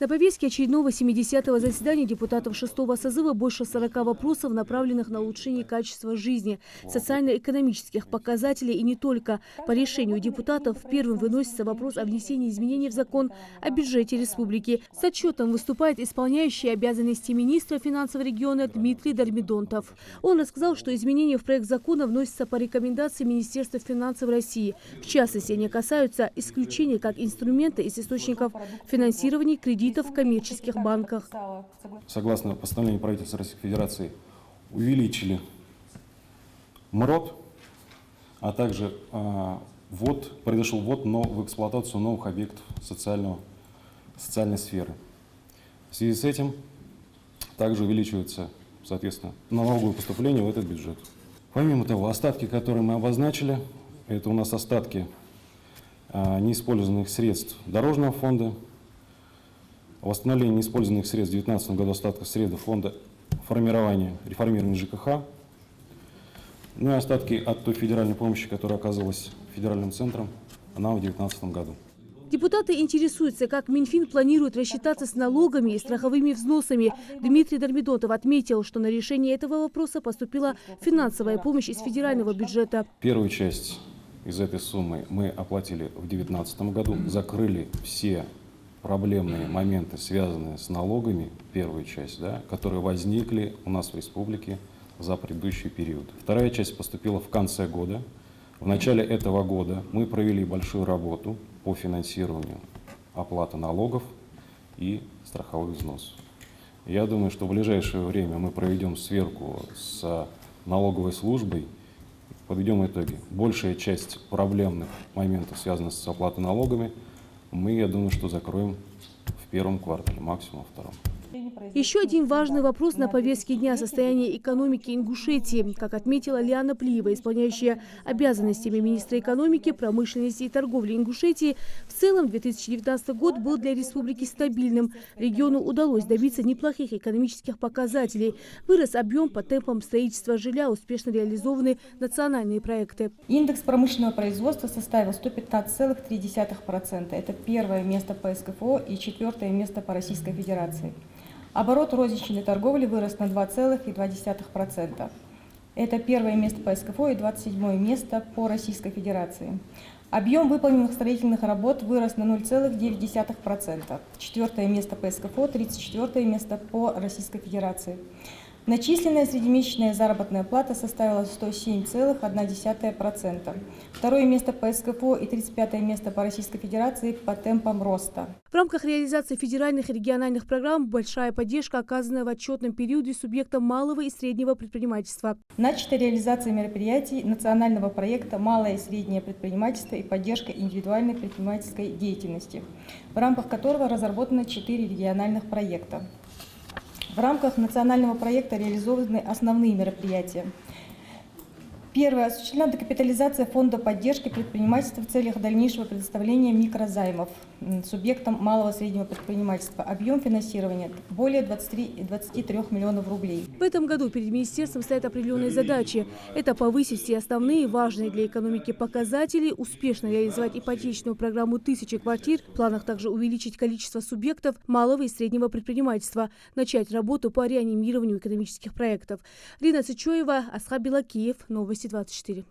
На повестке очередного 70-го заседания депутатов 6-го созыва больше 40 вопросов, направленных на улучшение качества жизни, социально-экономических показателей и не только. По решению депутатов первым выносится вопрос о внесении изменений в закон о бюджете республики. С отчетом выступает исполняющий обязанности министра финансов региона Дмитрий Дармидонтов. Он рассказал, что изменения в проект закона вносятся по рекомендации Министерства финансов России. В частности, они касаются исключения как инструмента из источников финансирования кредитов в коммерческих банках. Согласно постановлению правительства Российской Федерации, увеличили МРОТ, а также произошел ввод в эксплуатацию новых объектов социальной сферы. В связи с этим также увеличивается, соответственно, налоговое поступление в этот бюджет. Помимо того, остатки, которые мы обозначили, это у нас остатки неиспользованных средств Дорожного фонда, восстановление неиспользованных средств в 2019 году, остатков средств фонда реформирования ЖКХ, ну и остатки от той федеральной помощи, которая оказывалась федеральным центром нам в 2019 году. Депутаты интересуются, как Минфин планирует рассчитаться с налогами и страховыми взносами. Дмитрий Дармидонтов отметил, что на решение этого вопроса поступила финансовая помощь из федерального бюджета. Первую часть из этой суммы мы оплатили в 2019 году, закрыли все проблемные моменты, связанные с налогами, первую часть, которые возникли у нас в республике за предыдущий период. Вторая часть поступила в конце года. В начале этого года мы провели большую работу по финансированию оплаты налогов и страховых взносов. Я думаю, что в ближайшее время мы проведем сверку с налоговой службой, подведем итоги. Большая часть проблемных моментов, связанных с оплатой налогами, мы, я думаю, что закроем в первом квартале, максимум во втором. Еще один важный вопрос на повестке дня – состояние экономики Ингушетии. Как отметила Лиана Плиева, исполняющая обязанностями министра экономики, промышленности и торговли Ингушетии, в целом 2019 год был для республики стабильным. Региону удалось добиться неплохих экономических показателей. Вырос объем по темпам строительства жилья, успешно реализованы национальные проекты. Индекс промышленного производства составил 115,3%. Это первое место по СКФО и четвертое место по Российской Федерации. Оборот розничной торговли вырос на 2,2%. Это первое место по СКФО и 27-е место по Российской Федерации. Объем выполненных строительных работ вырос на 0,9%. Четвертое место по СКФО, 34-е место по Российской Федерации. Начисленная среднемесячная заработная плата составила 107,1%. Второе место по СКФО и 35-е место по Российской Федерации по темпам роста. В рамках реализации федеральных и региональных программ большая поддержка оказана в отчетном периоде субъектам малого и среднего предпринимательства. Начата реализация мероприятий национального проекта «Малое и среднее предпринимательство и поддержка индивидуальной предпринимательской деятельности», в рамках которого разработано 4 региональных проекта. В рамках национального проекта реализованы основные мероприятия. Первое. Осуществлена докапитализация фонда поддержки предпринимательства в целях дальнейшего предоставления микрозаймов субъектам малого и среднего предпринимательства. Объем финансирования более 23 миллионов рублей. В этом году перед министерством стоят определенные задачи. Это повысить все основные, важные для экономики показатели, успешно реализовать ипотечную программу 1000 квартир, в планах также увеличить количество субъектов малого и среднего предпринимательства, начать работу по реанимированию экономических проектов. Рина Цычоева, Асхаб Белакиев, Новости 24.